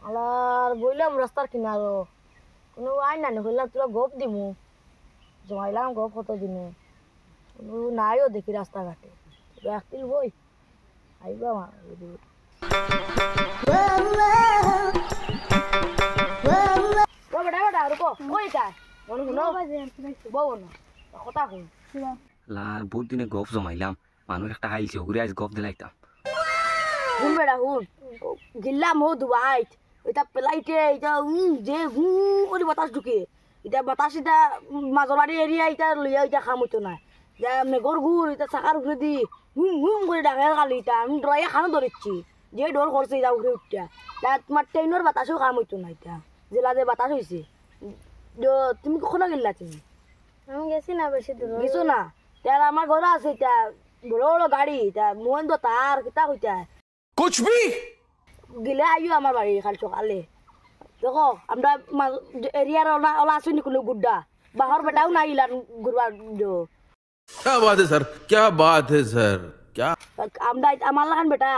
আলার বইলাম রাস্তার কিনারো কোনো আই না বললাম তোরা গোপ দিমু জমাইলাম গোপ কত দিনে কোনো নাইও দেখি রাস্তাঘাটে একদিন বই আইবা মা বেটা বেটা রুকো ওই যায় মনে শুনো বউ না কথা কই লার বহুত দিনে গপ জমাইলাম মানুষ একটা আইছে ঘুরে আজ গপ দিলাইতাম হুন বেটা হুন গিল্লাম হো দুবাইট এটা পেলাইতে এটা যে ওই বাতাস ঢুকে এটা বাতাস এটা মাজলারি এরিয়া এটা লইয়া এটা খাম হইতো না যা মেঘর ঘুর এটা চাকার ঘুরে দি করে ডাকে খালি এটা আমি ড্রয়ে খানো ধরেছি যে ডর করছে এটা ঘুরে উঠটা তোমার ট্রেনের বাতাসও খাম হইতো না এটা জেলা যে বাতাস হয়েছে তুমি কখনো গেলা তুমি আমি গেছি না বেশি দূর গেছো না তার আমার ঘর আছে এটা বড় বড় গাড়ি এটা মোহন তো তার কিতা কইতা कुछ भी গেলে আইও আমার বাড়ি কাল সকালে দেখো আমরা এরিয়ার ওলা আছো নি কোনো গুড্ডা বাহর বেটাও নাই ইলান ঘুরবার क्या बात है सर क्या बात है सर क्या আমরা আমার লাগান বেটা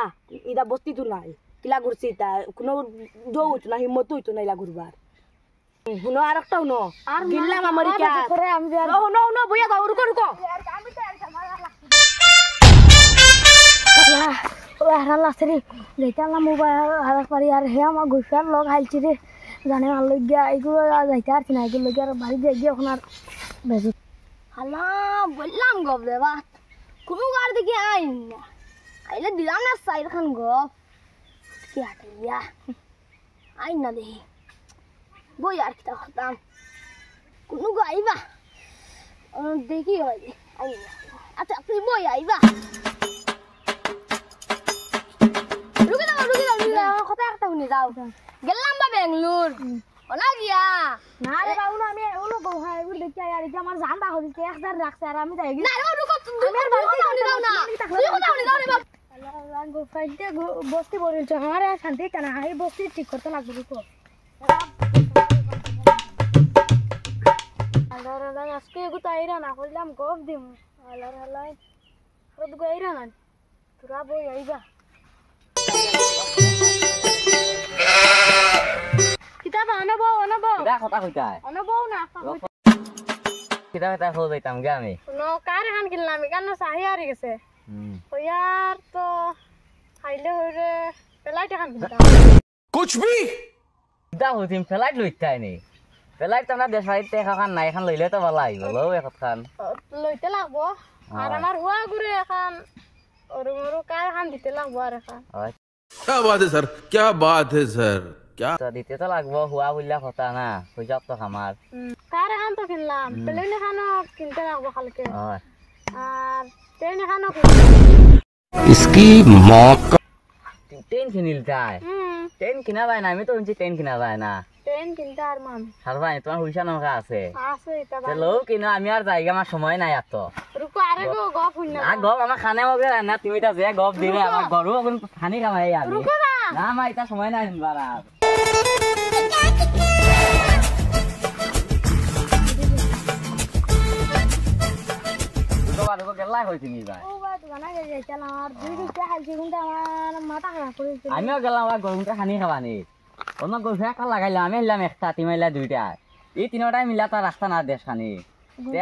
ইটা বস্তি তো নাই কিলা ঘুরছি তা কোনো জো হইতো না হিম্মত হইতো না ইলা ঘুরবার শুনো আর একটা শুনো গিল্লাম আমেরিকা নো নো বইয়া দাও রুকো রুকো হারাল আছে রে যাইতাম মোবাইল হারার পারি আর হে আমার গুফার লোক হাইলছি রে জানে আর লইয়া এগুলো যাইতে আর না এগুলো লইয়া আর বাড়ি যাই এখন আর বেজু হালা বললাম গপ দেবা কোনো গাড়ি দেখি আইন না আইলে দিলাম না সাইড খান গপ কি হাটিয়া আইন না দেখি বই আর কিতা খতাম কোনো গাইবা দেখি হয় আইন আচ্ছা তুই বই আইবা কথা একটা শুনি যাও গেলাম বা বেঙ্গলোর ওলা গিয়া না রে বাবু না আমি ওলো গোহাই ওল দেখি আর এটা আমার জান বাহ দিতে 1000 রাখছে আর আমি যাই না রে রুকো তুমি আর বাড়িতে যাও না তুই কোথাও যাও রে বাপ আল্লাহ গোফাইতে বস্তি বলিছ আমার শান্তি টানা এই বস্তি ঠিক করতে লাগবে রুকো আল্লাহ আল্লাহ আজকে এগুতো আইরা না কইলাম গপ দিম আল্লাহ আল্লাহ আর দুগো আইরা না তোরা বই আইবা কিতাবা অনবো কিতা কথা কইতাই অনবো না কিতা কথা হো যাইতাম গে আমি নো কার হান কিনলাম কেন সাহি আরি গেছে ওয়ার তো খাইলে হইরে পেলাইট হান কিনতাম कुछ भी কিতা হইতিম ফ্লাইট লইতাই নি ফ্লাইট তোমরা দেশ বাড়িতে এখন নাই এখন লইলে তো ভালো আইব লও এখন লইতে লাগবো আর আমার হুয়া ঘুরে এখন ওর কার হান দিতে লাগবো আর এখন क्या बात है सर क्या बात है सर क्या তো দিতে তো লাগবো হুয়া বললা কথা না হইজাব তো আমার কার হান তো কিনলাম প্লেন এখানো কিনতে লাগবো কালকে আর ট্রেন এখানো इसकी मौत ट्रेन किनिल जाए ट्रेन किना যায় না আমি তো উনছি ট্রেন কিনা যায় না ট্রেন কিনতে আর মান হারবাই তোমার হুইসা নমকা আছে আছে এটা চলো কিনা আমি আর জায়গা আমার সময় নাই এত রুকো আরে গো গপ হইনা না গপ আমার খানে মগে না তুমি তা যে গপ দিলে আমার গরু এখন খানি খামাই আমি রুকো না না মা এটা সময় নাই বারা রুকো গেলাই হইছি নি ভাই ও ভাই দোকানে যাইতাম আর দুই দিন খাইছি কিন্তু আমার মাথা খারাপ করেছে আমিও গেলাম আর গরুটা খানি খাবানি অন্য গরু একটা লাগাইলাম আমি এলাম একটা তিমাইলা দুইটা এই তিনটাই মিলা তার রাস্তা না দেশ খানি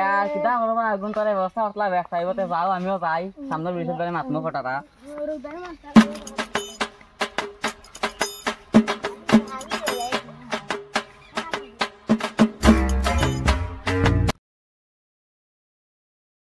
আর কিতা করবা আগুন তারে ব্যবস্থা করলা ব্যবসা যাও আমিও যাই সামনের বিশেষ করে মাতনো ফটাটা